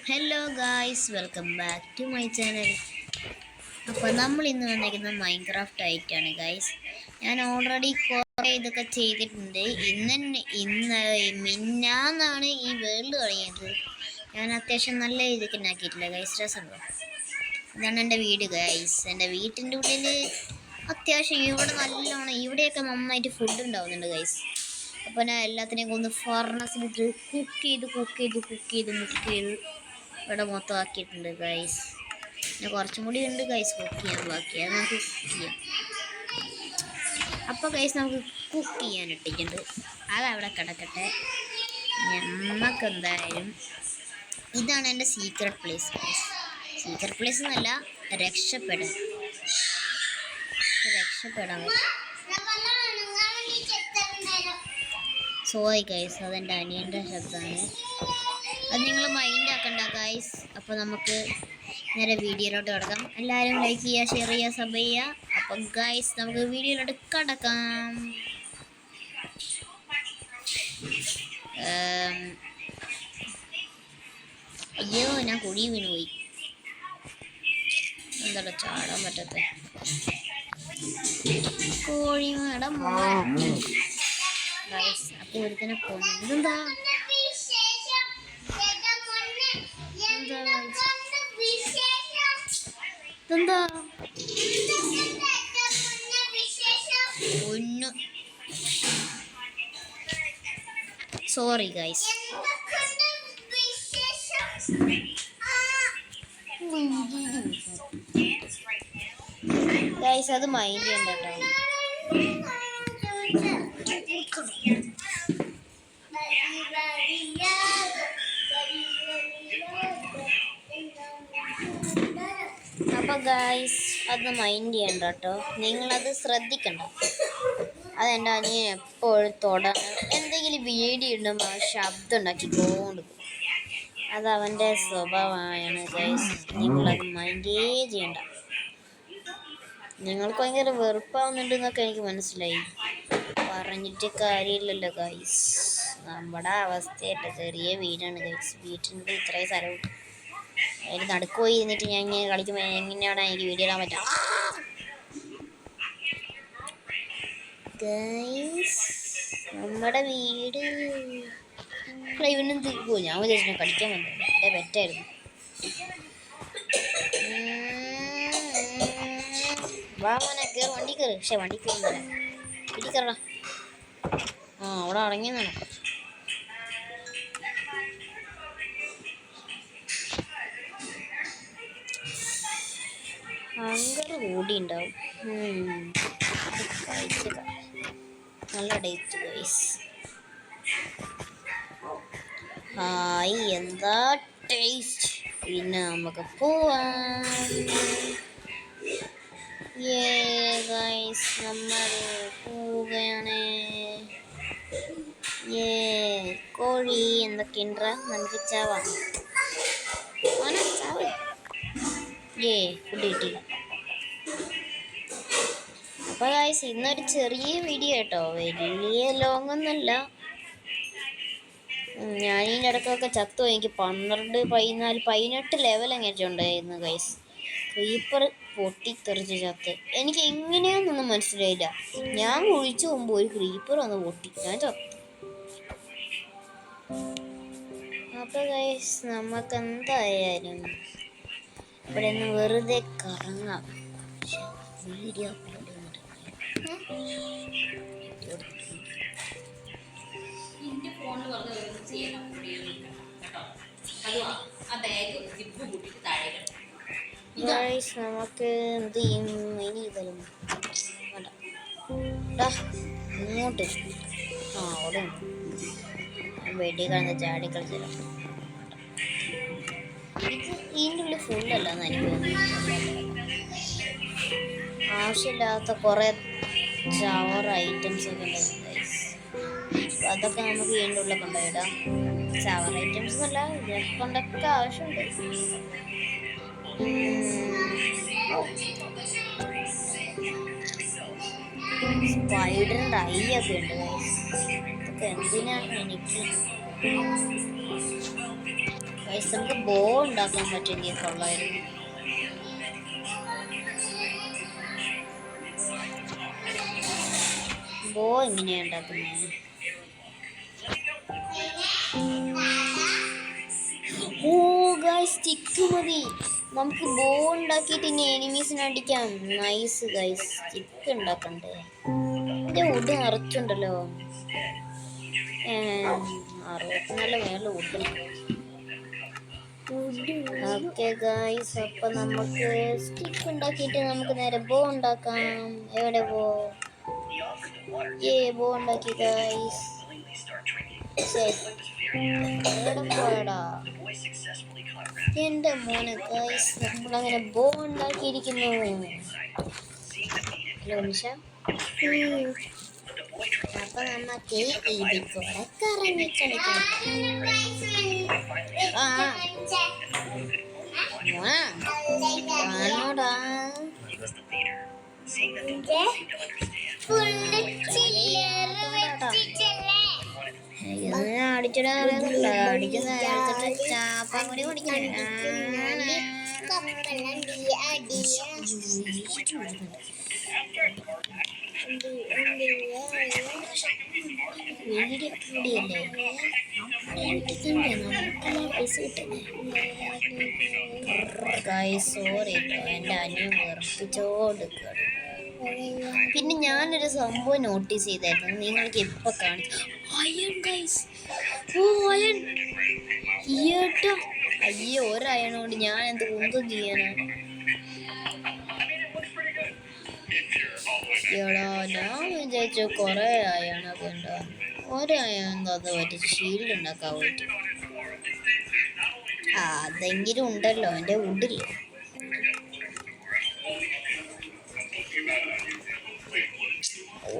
Hello guys, welcome back to my channel. അപ്പോൾ നമ്മൾ ഇന്ന് വന്നിരിക്കുന്നത് മൈൻക്രാഫ്റ്റ് ആയിട്ടാണ് ഗായ്സ്. ഞാൻ ഓൾറെഡി കുറേ ഇതൊക്കെ ചെയ്തിട്ടുണ്ട്. മിന്നാന്നാണ് ഈ വേൾഡ് തുടങ്ങിയത്. ഞാൻ അത്യാവശ്യം നല്ല രീതിക്ക് ഉണ്ടാക്കിയിട്ടില്ല ഗായ്സ്, രസമുണ്ടോ? ഇതാണ് എൻ്റെ വീട് ഗായ്സ്. എൻ്റെ വീട്ടിൻ്റെ ഉള്ളിൽ അത്യാവശ്യം ഇവിടെയൊക്കെ നന്നായിട്ട് ഫുഡ് ഉണ്ടാവുന്നുണ്ട് ഗായ്സ്. അപ്പോൾ ഞാൻ എല്ലാത്തിനെയും ഒന്ന് ഫർണസിലിട്ട് കുക്ക് ചെയ്ത് ഇവിടെ മൊത്തം ആക്കിയിട്ടുണ്ട് ഗൈസ്. പിന്നെ കുറച്ചും കൂടി ഉണ്ട് ഗൈസ് കുക്ക് ചെയ്യാൻ ബാക്കി. അത് നമുക്ക് കുക്ക് ചെയ്യാം. അപ്പോൾ ഗൈസ് നമുക്ക് കുക്ക് ചെയ്യാൻ ഇട്ടിട്ടുണ്ട്. അതവിടെ കിടക്കട്ടെ. നമുക്ക് എന്തായാലും ഇതാണ് എൻ്റെ secret place guys. Secret place എന്നല്ല, രക്ഷപ്പെടാൻ സോറി ഗൈസ്, അതെൻ്റെ അനിയൻ്റെ ശബ്ദമാണ്. അത് നിങ്ങൾ മൈൻഡ് ആക്കണ്ട ഗൈസ്. അപ്പോൾ നമുക്ക് നേരെ വീഡിയോയിലോട്ട് കിടക്കാം. എല്ലാവരും ലൈക്ക് ചെയ്യുക, ഷെയർ ചെയ്യുക, സബ് ചെയ്യുക. അപ്പം ഗൈസ് നമുക്ക് വീഡിയോയിലോട്ട് കിടക്കാം. അയ്യോ, ഞാൻ കുഴി വീണുപോയി. എന്താ ചാടാൻ പറ്റത്തെ? കോഴി മേടം ഗൈസ്. അപ്പോൾ ഒരുത്തനെ പോകുന്നു. ഇതെന്താ സോറി ഗൈസ്. ഗൈസ് അത് മൈൻഡ് ചെയ്യണ്ട കേട്ടോ. അപ്പോൾ ഗൈസ് അത് മൈൻഡ് ചെയ്യണ്ട കേട്ടോ. നിങ്ങളത് ശ്രദ്ധിക്കണ്ട. അതെൻ്റെ അനിയൻ എപ്പോഴും എന്തെങ്കിലും വീഡിയോ ഇടുമ്പോൾ ശബ്ദം ഉണ്ടാക്കിക്കൊണ്ട് പോകും. അത് അവൻ്റെ സ്വഭാവമാണ് ഗൈസ്. നിങ്ങളത് മൈൻഡേ ചെയ്യണ്ട. നിങ്ങൾക്ക് ഭയങ്കര വെറുപ്പാവുന്നുണ്ടെന്നൊക്കെ എനിക്ക് മനസ്സിലായി. പറഞ്ഞിട്ട് കാര്യമില്ലല്ലോ ഗൈസ്. നമ്മുടെ അവസ്ഥയായിട്ട് ചെറിയ വീടാണ് ഗൈസ്. വീട്ടിൻ്റെ ഇത്രയും സ്ഥലവും അതിൽ നടുക്കുപോയി ഇരുന്നിട്ട് ഞാൻ ഇങ്ങനെ കളിക്കുമ്പോൾ എങ്ങനെയാണ് എനിക്ക് വീഡിയോ ഇടാൻ പറ്റുക ഗൈസ്? നമ്മുടെ വീട് ഇവനും തീർക്കുമോ? ഞാൻ വിചാരിച്ചു കളിക്കാൻ വന്നത്. എൻ്റെ പെറ്റായിരുന്നു. വാ മോനെ, കയറി വണ്ടി കയറി. പക്ഷെ വണ്ടി കയറുന്നില്ല. വീട്ടിൽ കയറടാ. അവിടെ അടങ്ങിയെന്നാണ്. ഭയങ്കര കൂടി ഉണ്ടാവും. നല്ല ടേസ്റ്റ് ഗൈസ്. ഹായ്, എന്താ ടേസ്റ്റ്. പിന്നെ നമുക്ക് പോവാം. ഗൈസ് നമ്മൾ പോവുകയാണ്. കോഴി എന്തൊക്കെയുണ്ട? നമുക്ക് ചാവാം. ചാവ. ഫുഡ് കിട്ടില്ല. അപ്പോൾ ഗൈസ് ഇന്നൊരു ചെറിയ വീഡിയോ കേട്ടോ. വലിയ ലോങ് ഒന്നുമല്ല. ഞാനീൻ്റെ ഇടയ്ക്കൊക്കെ ചത്തു. എനിക്ക് 12, 14, 18 ലെവൽ എങ്ങനെ ഉണ്ടായിരുന്നു ഗൈസ്. ക്രീപ്പർ പൊട്ടിത്തെറിച്ച് ചത്ത്. എനിക്ക് എങ്ങനെയാണെന്നൊന്നും മനസ്സിലായില്ല. ഞാൻ കുഴിച്ചു പോകുമ്പോൾ ഒരു ക്രീപ്പർ വന്ന് പൊട്ടി, ഞാൻ ചത്തു. അപ്പോൾ ഗൈസ് നമുക്ക് എന്തായാലും ഇവിടെ നിന്ന് വെറുതെ കറങ്ങാം. വീഡിയോ അപ്ലോഡ് ചെയ്യുന്നുണ്ട്. നമുക്ക് എന്ത് ചെയ്യും? ഇനി ഇതലും ഇങ്ങോട്ട് അവിടെ വെടി കളഞ്ഞ ചാടി കളിച്ചില്ല. ഇതിൻ്റെ ഉള്ളിൽ ഫുള്ളല്ലെന്ന് എനിക്ക് തോന്നുന്നു. ആവശ്യമില്ലാത്ത കുറേ ചവർ ഐറ്റംസ് ഒക്കെ ഉണ്ടായിരുന്നു ഗൈസ്. അതൊക്കെ നമുക്ക് ഇതിൻ്റെ ഉള്ളിൽ കൊണ്ടുപോയിടാം. ചവർ ഐറ്റംസ് അല്ല, ഇതിനൊക്കെ കൊണ്ടൊക്കെ ആവശ്യമുണ്ട്. സ്പൈഡറിൻ്റെ ഐ ഒക്കെ ഉണ്ട് ഗൈസ്. ഇതൊക്കെ എന്തിനാണ് എനിക്ക് ഗൈസ് നമുക്ക് ബോ ഉണ്ടാക്കാൻ പറ്റുമെങ്കിൽ കൊള്ളായിരുന്നു. ബോ എങ്ങനെയാ ഉണ്ടാക്കുന്നത്? ഓ ഗൈസ് സ്റ്റിക്ക് മതി, നമുക്ക് ബോ ഉണ്ടാക്കിയിട്ട് ഇനി എനിമീസിനെ അടിക്കാം. നൈസ് ഗൈസ്, സ്റ്റിക്ക് ഉണ്ടാക്കണ്ടേ? ഇതിന്റെ വുഡ് നിറച്ചുണ്ടല്ലോ, 64 മേലെ വുഡ്. ഓക്കെ ഗൈസ്, അപ്പൊ നമുക്ക് സ്റ്റിക്ക് ഉണ്ടാക്കിയിട്ട് നമുക്ക് നേരെ ബോ ഉണ്ടാക്കാം. എവിടെ ബോ? ബോ ഉണ്ടാക്കി ഗൈസ്. എവിടെ പോയടാ എന്റെ മോനെ? ഗൈസ് നമ്മളങ്ങനെ ബോ ഉണ്ടാക്കിയിരിക്കുന്നു. ഹലോ നിഷ. അപ്പൊ നമുക്ക് ഇതിൽ കൂടെ കറങ്ങി കളിക്കണം. ആണോടാ? അടിച്ചിടാ അടിക്കുന്ന ചാപ്പാൻ കൂടി കുടിക്കണം. സോറി, എൻ്റെ അനിയൻ വെറുപ്പിച്ചോണ്ടിരിക്കുകയാണ്. പിന്നെ ഞാനൊരു സംഭവം നോട്ടീസ് ചെയ്തായിരുന്നു, നിങ്ങൾക്ക് ഇപ്പൊ കാണിച്ചു. അയൺ ഗൈസ്, ഓ അയൺ. ഈട്ടോ അയ്യോ, ഒരയൺ കൊണ്ട് ഞാൻ എന്ത് കുന്തം ചെയ്യാനാണ്? എടാ ഞാൻ വിചാരിച്ചു കൊറേ അയണൊക്കെ ഉണ്ടാവും. ഒരയൺ എന്താ പറ്റിച്ച് ഷീൽഡ് ഉണ്ടാക്കാൻ പോയിട്ട്. അതെങ്കിലും ഉണ്ടല്ലോ എൻ്റെ വുഡില്ലേ.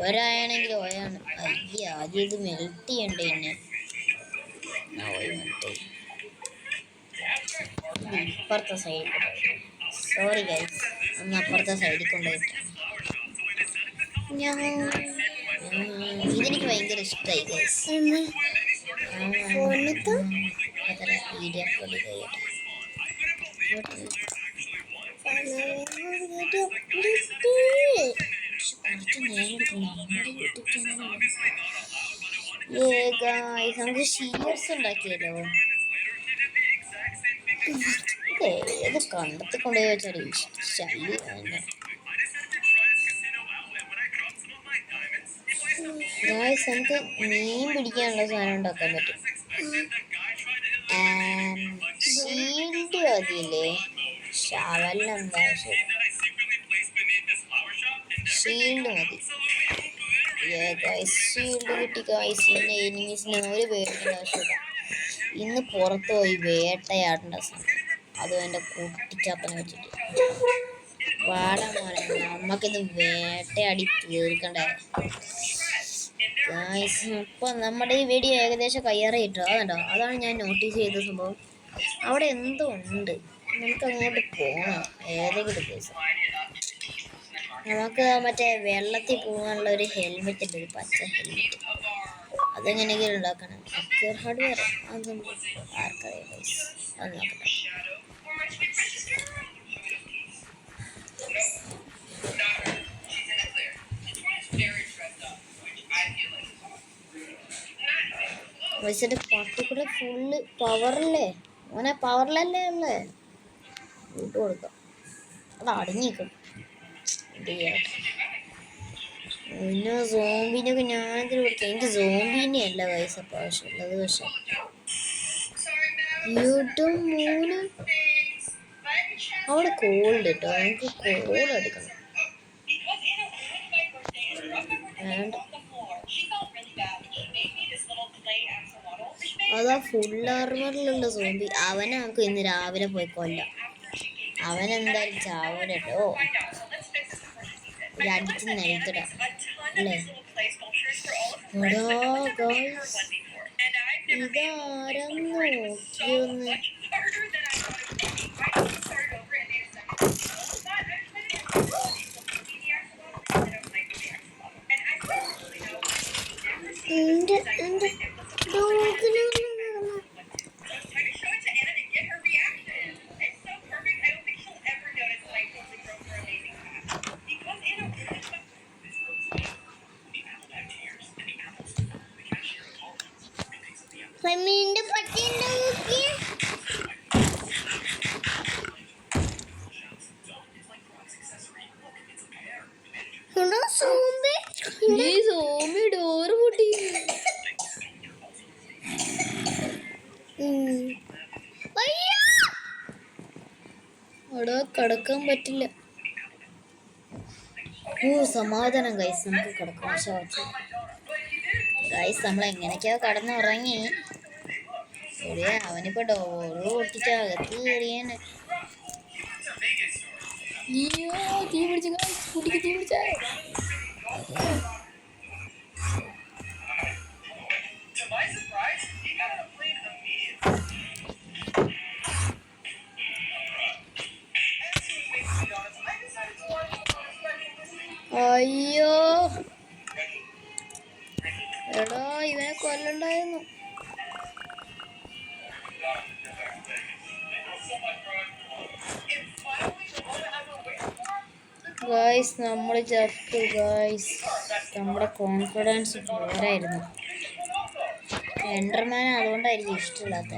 ഒരായാണെങ്കിലും ഒയാണ്. അയ്യ, ആദ്യം ഇത് മെൽറ്റ് ചെയ്യണ്ടേ എന്നെ. അപ്പുറത്തെ സൈഡിൽ, സോറി ഗൈസ്, ഒന്ന് അപ്പുറത്തെ സൈഡിൽ കൊണ്ടുപോയിട്ട്. ഇതെനിക്ക് ഭയങ്കര ഇഷ്ടമായി ഗൈസ്. വീഡിയോ കോൾ നമുക്ക് ഷീർസ് ഉണ്ടാക്കിയല്ലോ. ഏത് കണ്ടത്തി കൊണ്ടുപോയി വെച്ചാലും ശല്യം. നമുക്ക് മീൻ പിടിക്കാനുള്ള സാധനം ഉണ്ടാക്കാൻ പറ്റും. ഷീൽഡ് മതിയില്ലേ? ശവല്ലെന്താ ഷീൽഡ് മതി. ഷീൽഡ് കിട്ടി ഗൈസ്. ഇന്ന് എനിമീസിനെ ഒരു പേടിക്കേണ്ട ആവശ്യമില്ല. ഇന്ന് പുറത്ത് പോയി വേട്ടയാടേണ്ട സമയം, അതും എൻ്റെ കുട്ടിച്ചാപ്പനെ വെച്ചിട്ട്. വാടാ മോനെ, നമുക്കിന്ന് വേട്ടയാടി തീർക്കണ്ടേ ഗൈസ്. ഇപ്പം നമ്മുടെ ഈ വീഡിയോ ഏകദേശം കയ്യേറിയിട്ടോ. അതുണ്ടോ, അതാണ് ഞാൻ നോട്ടീസ് ചെയ്ത സംഭവം. അവിടെ എന്തോ ഉണ്ട്, നമുക്ക് അങ്ങോട്ട് പോകണം ഏതെങ്കിലും ദിവസം. നമുക്ക് മറ്റേ വെള്ളത്തിൽ പോകാനുള്ള ഒരു ഹെൽമെറ്റ് ഉണ്ട്, ഒരു പച്ച ഹെൽമെറ്റ്. അതെങ്ങനെയെങ്കിലും ഉണ്ടാക്കണം. ഹാർഡ്വെയർ അതൊന്നും ആർക്കറിയാം ഗൈസ്, അത് നോക്കട്ടെ. വയസ്സിൻ്റെ പട്ടിക്കൂടെ ഫുള്ള് പവറില്ലേ മോനെ? പവറിലല്ലേ ഉള്ളേ? വീട്ട് കൊടുക്കാം, അത് അടങ്ങിക്കണം. പിന്നെ സോംബിനൊക്കെ ഞാനെന്തിനു കൊടുക്കാം? എനിക്ക് സോംബിനെ അല്ല പൈസ ആവശ്യമുള്ളത്. പക്ഷെ യൂട്യൂബ് 3 അവിടെ കോൾഡ് കേട്ടോ, നമുക്ക് കോൾ എടുക്കണം. അതാ ഫുൾ ആർമറിലുള്ള സോംബി. അവനെ നമുക്ക് ഇന്ന് രാവിലെ പോയി കൊല്ലാം. അവനെന്തായാലും ചാവൂലോ, അടിച്ച് നിലത്തിടാം അല്ലേ? ഇതാരെന്ന് നോക്കിയൊന്ന്. എന്റെ ഡോഗിനൊന്നും ഫെമിനിന്റെ പട്ടിയുണ്ടോ നോക്കിയേ. സോമി ഡോറ് പൊട്ടി. അവിടെ കിടക്കാൻ പറ്റില്ല. സമാധാനം ഗൈസ്, നമുക്ക് കിടക്കാം. ഗൈസ് നമ്മൾ എങ്ങനെയൊക്കെയോ കടന്നുറങ്ങി. അവനിപ്പോ ഡോറ് പൊട്ടിച്ച് അകത്ത് കയറിയാണ്. തീ പിടിച്ച കുട്ടിക്ക് തീ പിടിച്ച. അയ്യോ എടാ, ഇവനെ കൊല്ലണ്ടായിരുന്നു. ഗായ്സ് നമ്മൾ ചത്തു ഗായ്സ്. നമ്മുടെ കോൺഫിഡൻസ് പോരായിരുന്നു. എൻഡർമാൻ അതുകൊണ്ടായിരിക്കും ഇഷ്ടമില്ലാത്ത.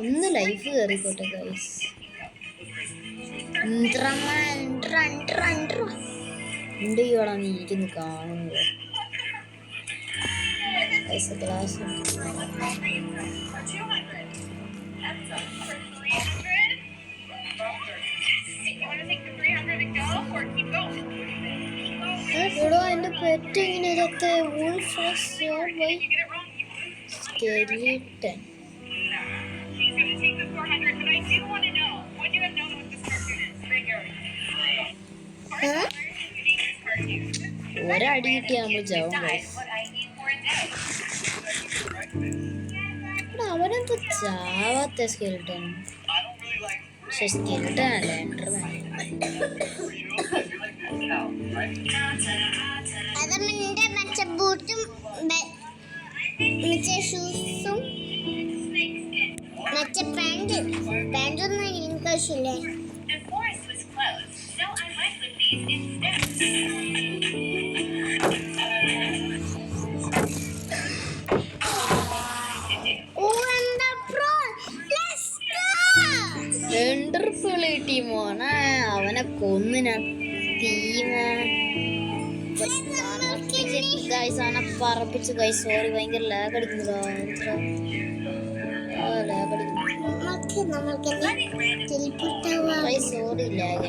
ഒന്ന് ലൈഫ് കയറിക്കോട്ടെ ഗൈസ്. എന്ത് ചെയ്യണം നീ ഇരിക്കുന്നു കാണുന്നത് ക്ലാസ്. എടോ എൻ്റെ പെറ്റ് ഇങ്ങനെ ഇതൊക്കെ സ്കെലിട്ടൻ. ഒരടി കിട്ടിയാൽ നമ്മൾ ചാവും. അവനെന്താ ചാവാത്ത സ്കെലിട്ടൻ? പക്ഷെ സ്കെലിട്ടൻ അല്ല, എൻഡർമാൻ. മറ്റേ ബൂട്ടും മറ്റേ ഷൂസും മറ്റേ പാൻറ്റൊന്നും എനിക്ക് ആവശ്യമില്ലേ? ടീമോനെ അവനെ കൊന്നിനാ ഗൈസ്. അവനെ പറപ്പിച്ച് ഗൈസ്. സോറി, ഭയങ്കര ലാഗ് അടിക്കുന്നു. Sorry lag.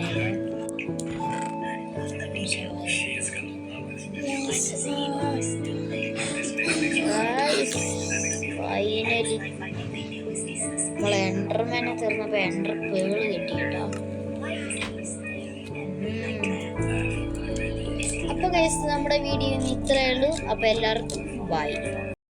ഫൈനലി നമ്മളെ എൻഡർമാനെ തീർന്നപ്പോ എൻഡർ പേള് കിട്ടി കേട്ടോ. അപ്പൊ ഗൈസ് നമ്മുടെ വീഡിയോ ഇത്രയേ ഉള്ളൂ. അപ്പൊ എല്ലാവർക്കും ബൈ.